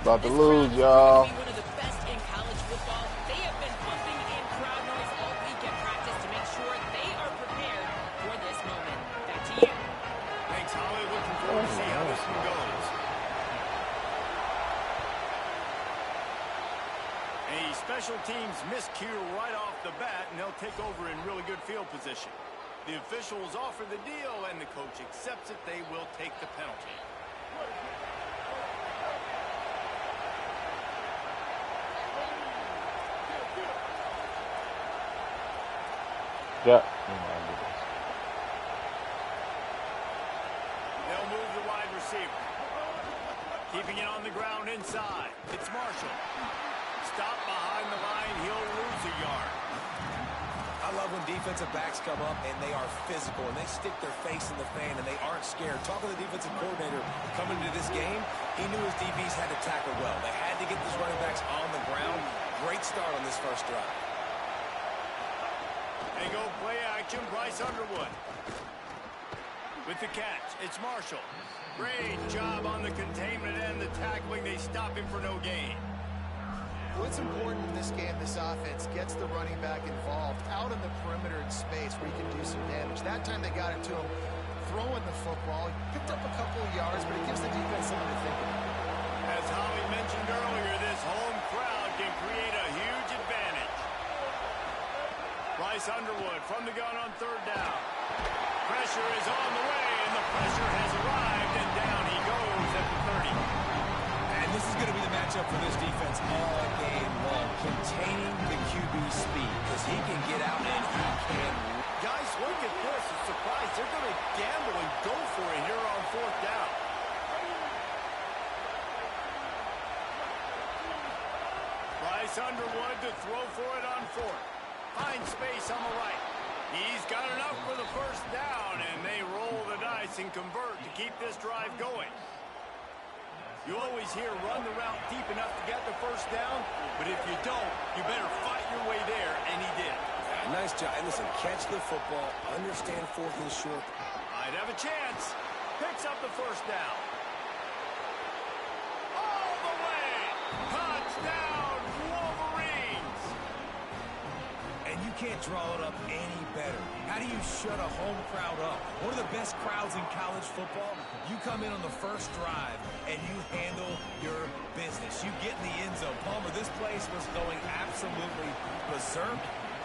About to lose, y'all. One of the best in college football. They have been pumping in crowd noise all week at practice to make sure they are prepared for this moment. Back to you. Thanks, Holly. Looking forward to see how this one goes. A special teams miscue right off the bat, and they'll take over in really good field position. The officials offer the deal, and the coach accepts it. They will take the penalty. Yep. They'll move the wide receiver. Keeping it on the ground inside. It's Marshall. Stop behind the line. He'll lose a yard. I love when defensive backs come up and they are physical and they stick their face in the fan and they aren't scared. Talking to the defensive coordinator coming into this game, he knew his DBs had to tackle well. They had to get these running backs on the ground. Great start on this first drive. They go play action. Bryce Underwood with the catch. It's Marshall. Great job on the containment and the tackling. They stop him for no gain. What's important in this game, this offense gets the running back involved out on the perimeter in space where he can do some damage. That time they got it to him throwing the football. He picked up a couple of yards, but it gives the defense something to think about. As Holly mentioned earlier, this home crowd can create a huge advantage. Bryce Underwood from the gun on third down. Pressure is on the way, and the pressure has arrived, and down he goes at the 30. And this is going to be the matchup for this defense all game long. Containing the QB speed, because he can get out and he can. Guys, look at this. A surprise. They're going to gamble and go for it here on fourth down. Bryce Underwood to throw for it on fourth. Finds space on the right. He's got enough for the first down, and they roll the dice and convert to keep this drive going. You always hear run the route deep enough to get the first down, but if you don't, you better fight your way there, and he did. Nice job. And listen, catch the football, understand fourth and short. Might have a chance. Picks up the first down. All the way. Touchdown, Wolverines. And you can't draw it up any better. How do you shut a home crowd up? One of the best crowds in college football. You come in on the first drive and you handle your business. You get in the end zone. Palmer, this place was going absolutely berserk,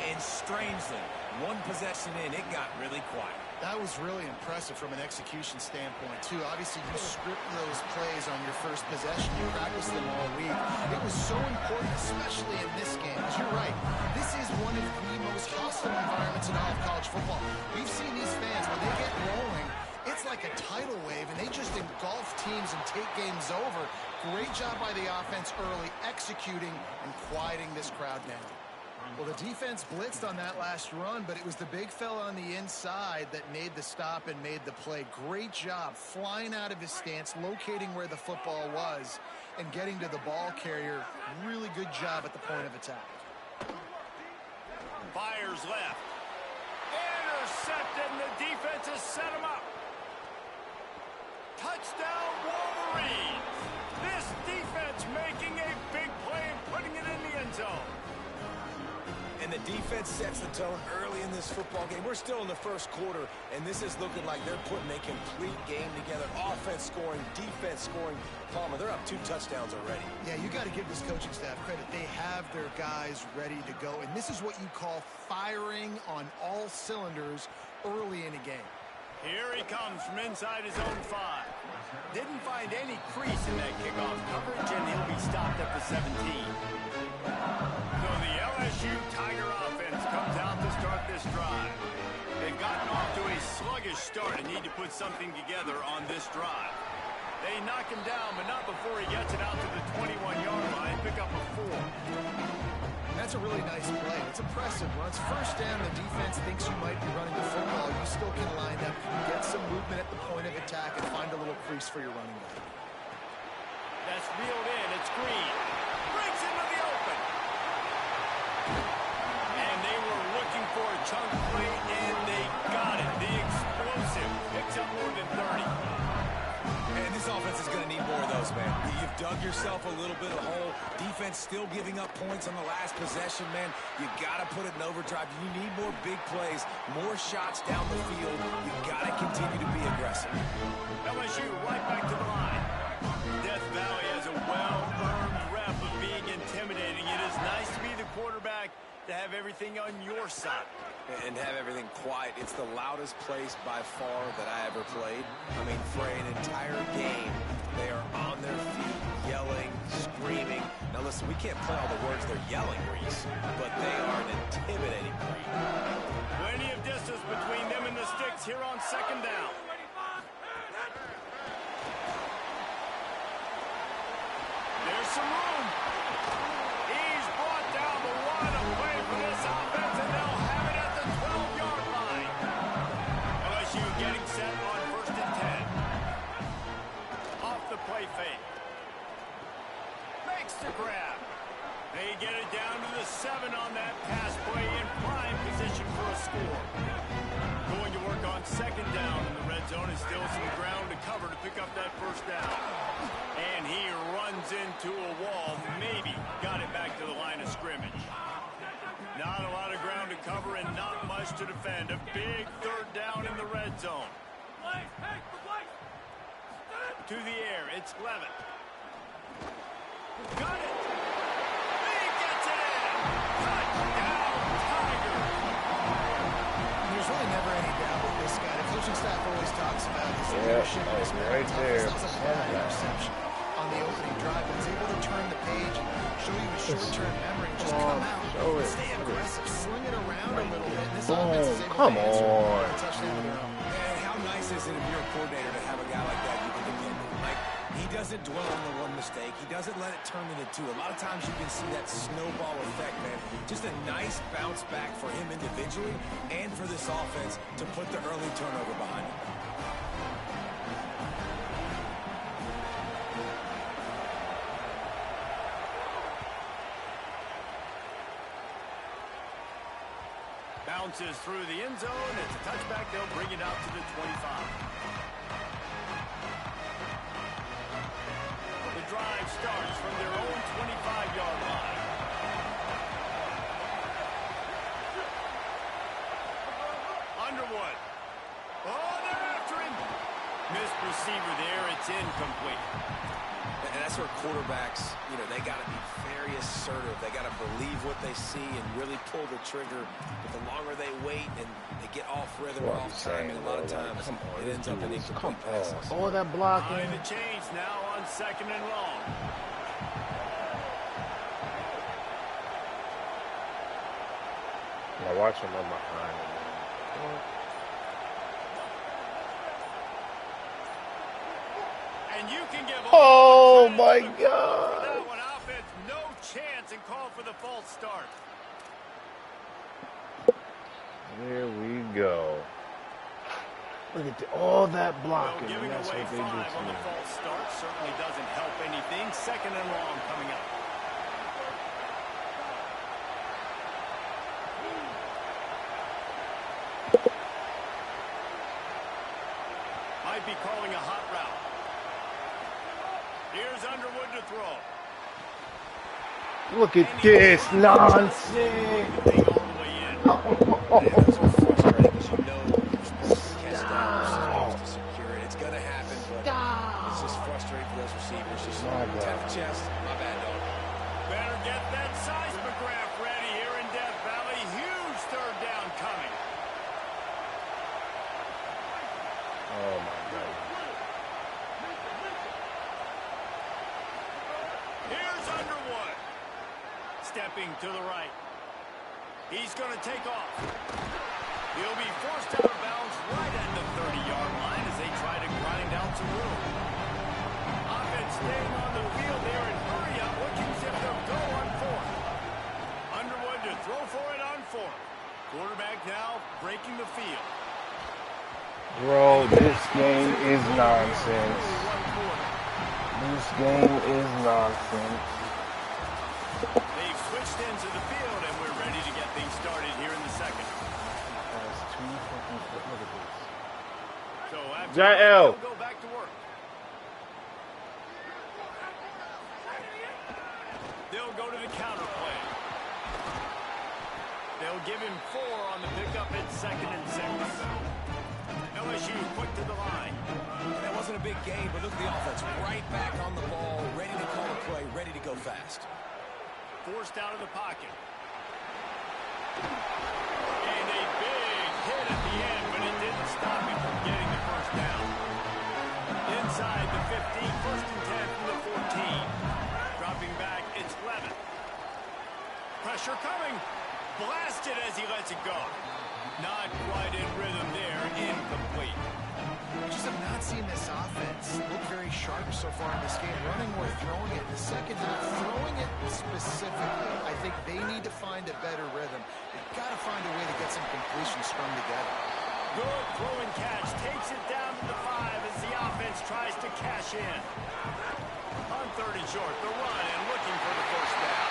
and strangely, one possession in, it got really quiet. That was really impressive from an execution standpoint, too. Obviously, you script those plays on your first possession. You practice them all week. It was so important, especially in this game. Because you're right, this is one of the most hostile environments in all of college football. We've seen these fans, when they get rolling, it's like a tidal wave, and they just engulf teams and take games over. Great job by the offense early, executing and quieting this crowd down. Well, the defense blitzed on that last run, but it was the big fella on the inside that made the stop and made the play. Great job flying out of his stance, locating where the football was, and getting to the ball carrier. Really good job at the point of attack. Fires left. Intercepted, and the defense has set him up. Touchdown, Wolverines. This defense making a big play and putting it in the end zone. And the defense sets the tone early in this football game. We're still in the first quarter, and this is looking like they're putting a complete game together. Offense scoring, defense scoring. Palmer, they're up 2 touchdowns already. Yeah, you got to give this coaching staff credit. They have their guys ready to go, and this is what you call firing on all cylinders early in a game. Here he comes from inside his own 5. Didn't find any crease in that kickoff coverage, and he'll be stopped at the 17. So the LSU Tiger offense comes out to start this drive. They've gotten off to a sluggish start and need to put something together on this drive. They knock him down, but not before he gets it out to the 21-yard line, pick up a 4. That's a really nice play. It's impressive. Once first down, the defense thinks you might be running the football. You still can line up, get some movement at the point of attack, and find a little crease for your running back. That's reeled in. It's Green. Breaks into the open. And they were looking for a chunk play, and they got it. The explosive picks up more than 30. And this offense is going to need more of those, man. You've dug dug yourself a little bit of hole. Defense still giving up points on the last possession, man. You got to put it in overdrive. You need more big plays, more shots down the field. You got to continue to be aggressive. LSU right back to the line. Death Valley has a well-earned rep of being intimidating. It is nice to be the quarterback, to have everything on your side. And have everything quiet. It's the loudest place by far that I ever played. I mean, for an entire game, they are on their feet, yelling, screaming. Now listen, we can't play all the words they're yelling, Reese, but they are an intimidating breed. Plenty of distance between them and the sticks here on second down. There's some room. He's brought down the line of play for this offense, and they'll have it at the 12-yard line. LSU getting set on 1st and 10. Off the play fake. Makes the grab. They get it down to the 7 on that pass play in prime position for a score. Going to work on second down in the red zone, is still some ground to cover to pick up that first down. And he runs into a wall, maybe got it back to the line of scrimmage. Not a lot of ground to cover and not much to defend. A big third down in the red zone. To the air, it's Levitt. Got it! He gets it in! Touchdown, Tigers! There's really never any doubt with this guy. The coaching staff always talks about his leadership and his right there. That was a bad interception on the opening drive, but he's able to turn the page and show you his short-term memory. Just come out and stay aggressive, sling it around a little bit. And this offense is able Come to answer on. a touchdown of their own. And how nice is it if you're a coordinator to have a guy like that you can depend on? Like, he doesn't dwell on the one mistake. He doesn't let it turn into two. A lot of times you can see that snowball effect, man. Just a nice bounce back for him individually and for this offense to put the early turnover behind him. Bounces through the end zone. It's a touchback. They'll bring it out to the 25. The drive starts from their own 25-yard line. Underwood. Oh, they're after him. Missed receiver there. It's incomplete. And that's where quarterbacks, you know, they got to be very assertive. They got to believe what they see and really pull the trigger. But the longer they wait and they get off rhythm or off time, and a lot of times it ends up in incomplete passes. All that blocking. Behind the chains now on second and long. Now watch him on behind him. And you can give Oh my for God. that one. Offense, no chance, and call for the false start. There we go. Look at all that Well, blocking. giving And that's away what they do 5 to on the me. false start certainly doesn't help anything. Second and long coming up. Might be calling a hot route. Here's Underwood to throw. Look at this nonsense. Thing all the way in. That's so frustrating because you know you're supposed to catch down, you're supposed to secure it. It's going to happen, but it's just frustrating for those receivers. Just tap the chest. My bad, dog. Better get that seismograph ready here in Death Valley. Huge third down coming. Oh my God. Here's Underwood. Stepping to the right. He's going to take off. He'll be forced out of bounds right at the 30-yard line as they try to grind out some room. Offense staying on the field there and hurry up, looking as if they'll go on fourth. Underwood to throw for it on fourth. Quarterback now breaking the field. Bro, this game is nonsense. This game is nonsense. They've switched into the field, and we're ready to get things started here in the second. That's too fucking quick. Look at this. So after Jael. they'll go back to work. 3-minute game, but look at the offense. Right back on the ball, ready to call a play, ready to go fast. Forced out of the pocket. And a big hit at the end, but it didn't stop him from getting the first down. Inside the 15, first and 10 from the 14. Dropping back, it's Levin. Pressure coming. Blasted as he lets it go. Not quite in rhythm there, incomplete. I just have not seen this offense look very sharp so far in this game. Running or throwing it in the second half. Throwing it specifically, I think they need to find a better rhythm. They've got to find a way to get some completions strung together. Good throw and catch. Takes it down to the 5 as the offense tries to cash in. On 3rd and short, the run and looking for the first down.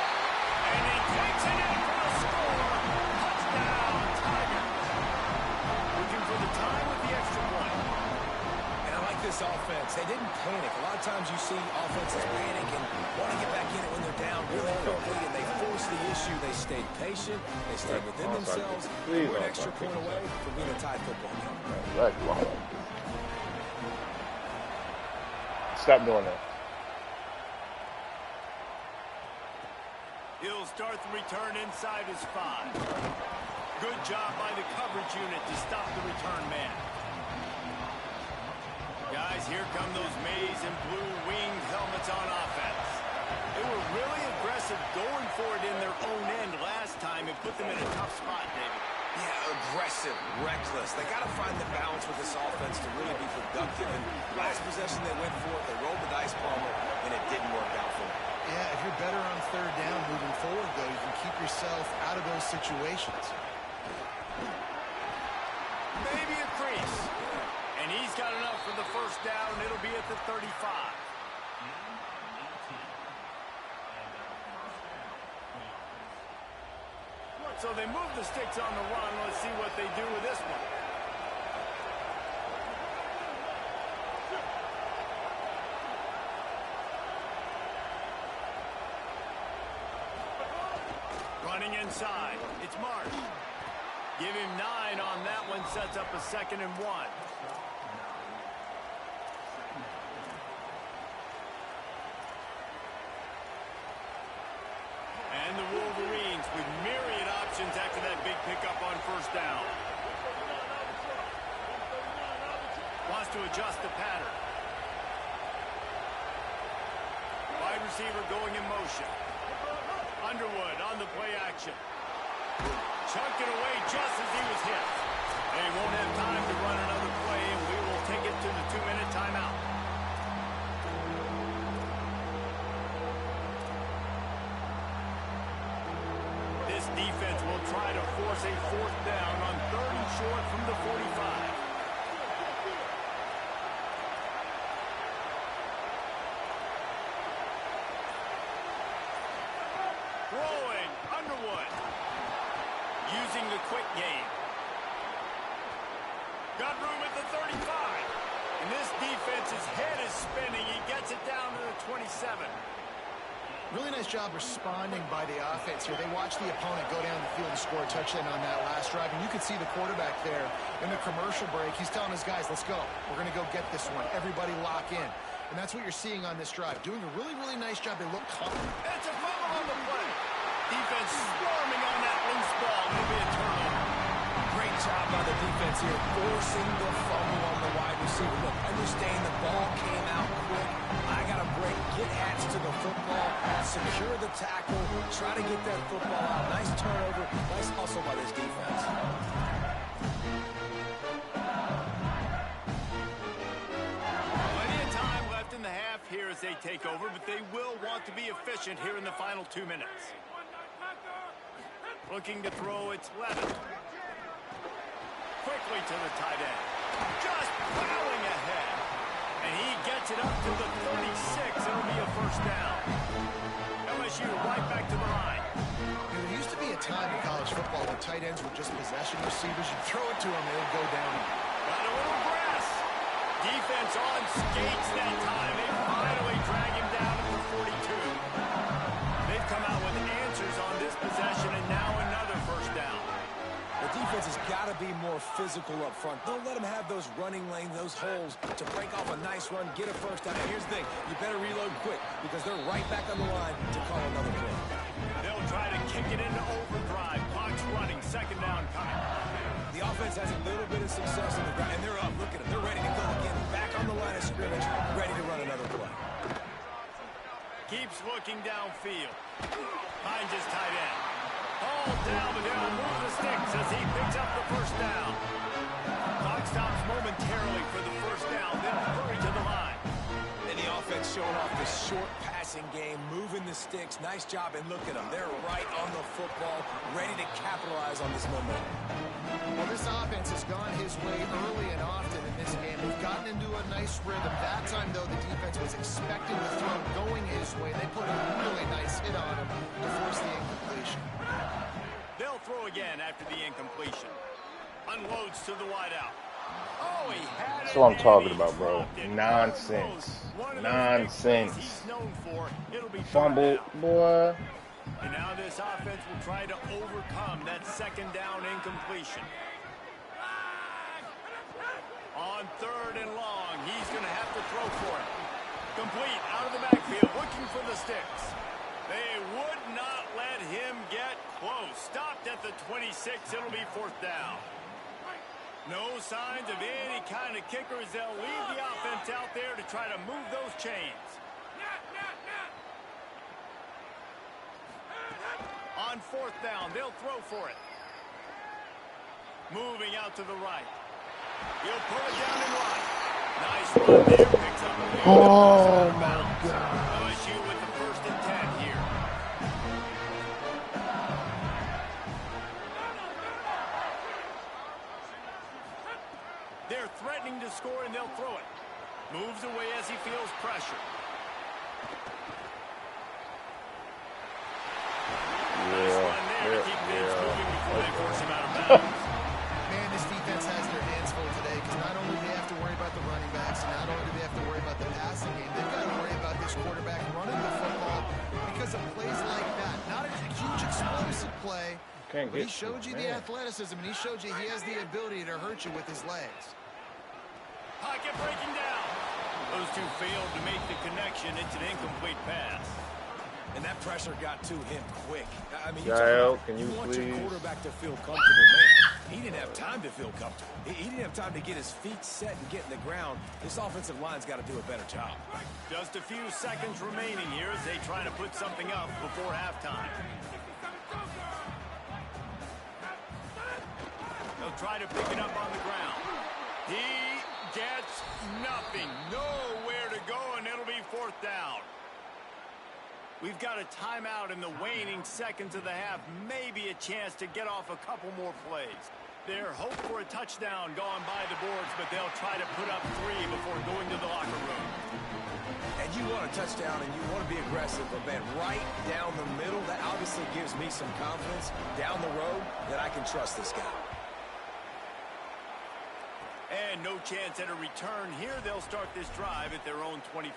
And he takes it in for the score. Touchdown, Tiger. Looking for the time with the extra point. And I like this offense. They didn't panic. A lot of times you see offenses panic and want to get back in it when they're down really quickly, and they force the issue. They stayed patient. They stayed within themselves. They were an extra point away from being a tied football game. Stop doing that. He'll start the return inside his 5. Good job by the coverage unit to stop the return man. Guys, here come those maize and blue winged helmets on offense. They were really aggressive going for it in their own end last time and put them in a tough spot, David. Yeah, aggressive, reckless. They got to find the balance with this offense to really be productive. And last possession they went for it, they rolled the dice bomber, and it didn't work out for them. Yeah, if you're better on 3rd down moving forward, though, you can keep yourself out of those situations. Maybe a crease. And he's got enough for the first down. It'll be at the 35. So they move the sticks on the run. Let's see what they do with this one. Running inside. It's Marsh. Give him 9 on that one. Sets up a 2nd and 1. And the Wolverines with myriad options after that big pickup on first down. Wants to adjust the pattern. Wide receiver going in motion. Underwood on the play action. Chunked it away just as he was hit. They won't have time to run another play, and we will take it to the 2-minute timeout. This defense will try to force a 4th down on 3rd and short from the 45. Throwing, Underwood. Using the quick game. Got room at the 35. And this defense's head is spinning. He gets it down to the 27. Really nice job responding by the offense here. They watched the opponent go down the field and score a touchdown on that last drive. And you can see the quarterback there in the commercial break. He's telling his guys, let's go. We're going to go get this one. Everybody lock in. And that's what you're seeing on this drive. Doing a really, really nice job. They look confident. It's a fumble on the play. Defense swarming on that loose ball. It'll be a turnover. Great job by the defense here, forcing the fumble on the wide receiver. Look, understand the ball came out quick. I got to break, get Hats to the football, secure the tackle, try to get that football out. Nice turnover, nice hustle by this defense. Plenty of time left in the half here as they take over, but they will want to be efficient here in the final 2 minutes. Looking to throw, it's Levin. Quickly to the tight end. Just plowing ahead. And he gets it up to the 36. It'll be a first down. LSU right back to the line. There used to be a time in college football when tight ends were just possession receivers. You throw it to them, they would go down. Got a little grass. Defense on skates that time. They finally drag him down to the 42. They've come out with answers on this possession, and now another first down. The defense defense has got to be more physical up front. Don't let them have those running lanes, those holes to break off a nice run, get a first down. And here's the thing, you better reload quick because they're right back on the line to call another play. They'll try to kick it into overdrive. Clock's running. Second down coming. The offense has a little bit of success on the ground, and they're up. Look at them. They're ready to go again. Back on the line of scrimmage, ready to run another play. Keeps looking downfield. Finds his tight end. Hauled down, but they'll move the sticks as he picks up the first down. Clock stops momentarily for the first down, then hurry to the line. And the offense showing off the short passing game, moving the sticks. Nice job, and look at them. They're right on the football, ready to capitalize on this momentum. Well, this offense has gone his way early and often in this game. They've gotten into a nice rhythm. That time, though, the defense was expecting the throw going his way. They put a really nice hit on him to force the incompletion. They'll throw again after the incompletion. Unloads to the wideout. Oh, he had That's what I'm talking about, bro. Nonsense. Nonsense. He's known for. It'll be Fumble, boy. And now this offense will try to overcome that second down incompletion. On third and long, he's going to have to throw for it. Complete out of the backfield, looking for the sticks. They would not let him get close. Stopped at the 26. It'll be fourth down. No signs of any kind of kickers. They'll leave the offense out there to try to move those chains. On fourth down, they'll throw for it. Moving out to the right. He'll pull it down and run. Nice run there. Picks up a Oh, my God. LSU with the first and 10 here. They're threatening to score, and they'll throw it. Moves away as he feels pressure. Nice run there to keep things moving before they force him out of bounds. Man, this defense has their hands full today because not only do they have to worry about the running backs, and not only do they have to worry about the passing game, they've got to worry about this quarterback running the football because of plays like that. Not a huge explosive play, but he showed you the athleticism, and he showed you he has the ability to hurt you with his legs. Pocket breaking down. Those two failed to make the connection. It's an incomplete pass. And that pressure got to him quick. I mean, Jael, you want please? your quarterback to feel comfortable, man. He didn't have time to feel comfortable. He didn't have time to get his feet set and get in the ground. This offensive line's got to do a better job. Just a few seconds remaining here as they try to put something up before halftime. They'll try to pick it up on the ground. He gets nothing. Nowhere to go, and it'll be fourth down. We've got a timeout in the waning seconds of the half. Maybe a chance to get off a couple more plays. Their hope for a touchdown gone by the boards, but they'll try to put up 3 before going to the locker room. And you want a touchdown and you want to be aggressive, but man, right down the middle, that obviously gives me some confidence down the road that I can trust this guy. And no chance at a return here. They'll start this drive at their own 25.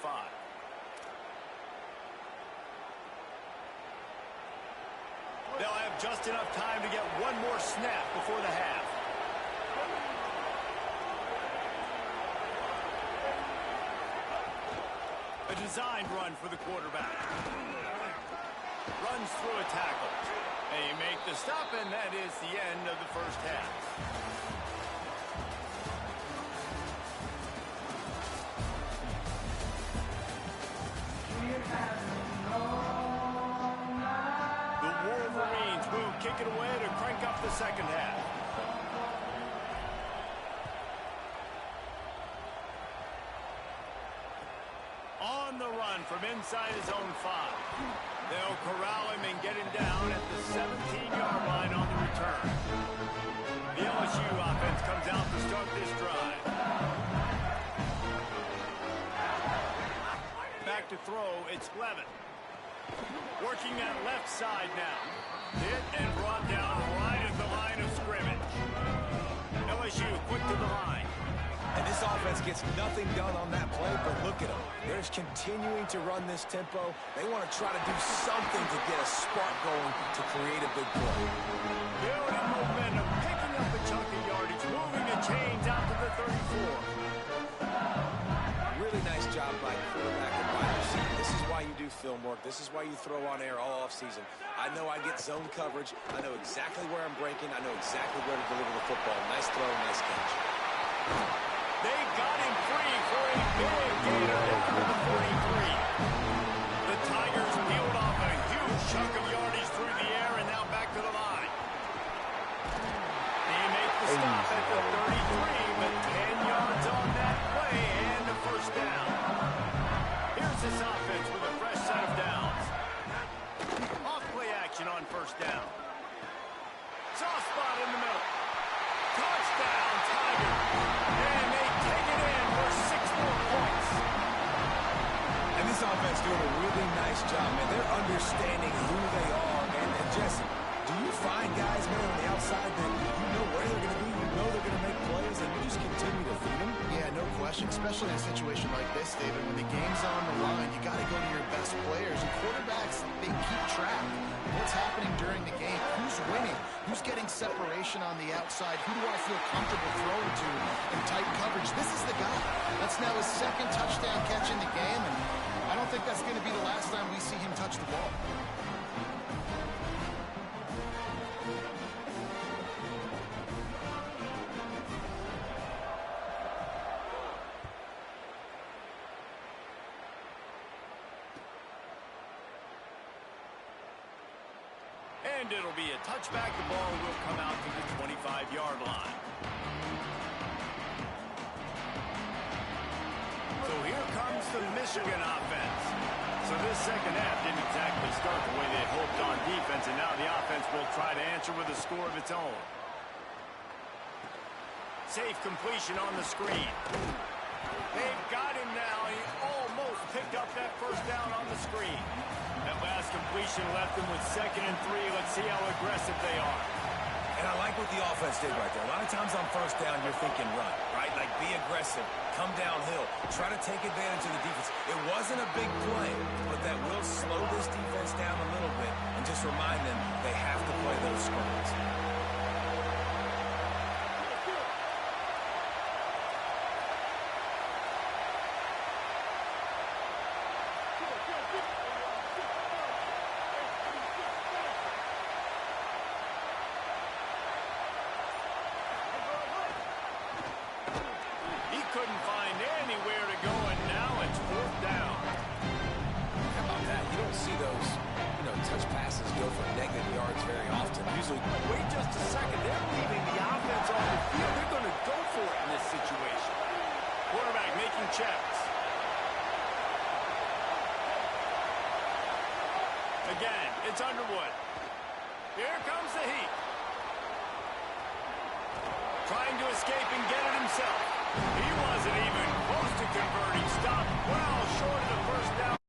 They'll have just enough time to get one more snap before the half. A designed run for the quarterback. Runs through a tackle. They make the stop, and that is the end of the first half. Kick it away to crank up the second half. On the run from inside his own 5. They'll corral him and get him down at the 17-yard line on the return. The LSU offense comes out to start this drive. Back to throw, it's Levin. Working that left side now. Hit and brought down right at the line of scrimmage. LSU quick to the line. And this offense gets nothing done on that play, but look at them. They're just continuing to run this tempo. They want to try to do something to get a spark going to create a big play. Building momentum, picking up the chunk of yardage, moving the chains out to the 34. Really nice job by quarterback and wide receiver. This is why you do film work. This is why you throw on air all offseason. I know I get zone coverage. I know exactly where I'm breaking. I know exactly where to deliver the football. Nice throw, nice catch. They got him free for a big gainer down to the 43. The Tigers peeled off a huge chunk of yardage through the air and now back to the line. They make the stop at the 33, but 10 yards on that play and a first down. Here's this offense with a fresh set of downs. Off play action on first down. Soft spot in the middle. Touchdown, Tigers. And they take it in for 6 more points. And this offense doing a really nice job, man. They're understanding who they are. And Jesse, do you find guys, man, on the outside that you know where they're going to be, you know they're going to make plays, and you just continue to feed them? Yeah, no question, especially in a situation like this, David. When the game's on the line, you got to go to your best players. And quarterbacks, they keep track of what's happening during the game. Who's winning? Who's getting separation on the outside? Who do I feel comfortable throwing to in tight coverage? This is the guy. That's now his second touchdown catch in the game, and I don't think that's going to be the last time we see him touch the ball. And it'll be a touchback. The ball will come out to the 25-yard line. So here comes the Michigan offense. So this second half didn't exactly start the way they hoped on defense, and now the offense will try to answer with a score of its own. Safe completion on the screen. They've got him now. He almost picked up that first down on the screen. That last completion left them with 2nd and 3. Let's see how aggressive they are. And I like what the offense did right there. A lot of times on first down, you're thinking run, right? Like be aggressive, come downhill, try to take advantage of the defense. It wasn't a big play, but that will slow this defense down a little bit and just remind them they have to play those screens. Couldn't find anywhere to go, and now it's 4th down. How about that? You don't see those, touch passes go for negative yards very often. Usually, wait just a second. They're leaving the offense on the field. They're going to go for it in this situation. Quarterback making checks. Again, it's Underwood. Here comes the heat. Trying to escape and get it himself. He wasn't even close to converting. Stopped well short of the first down.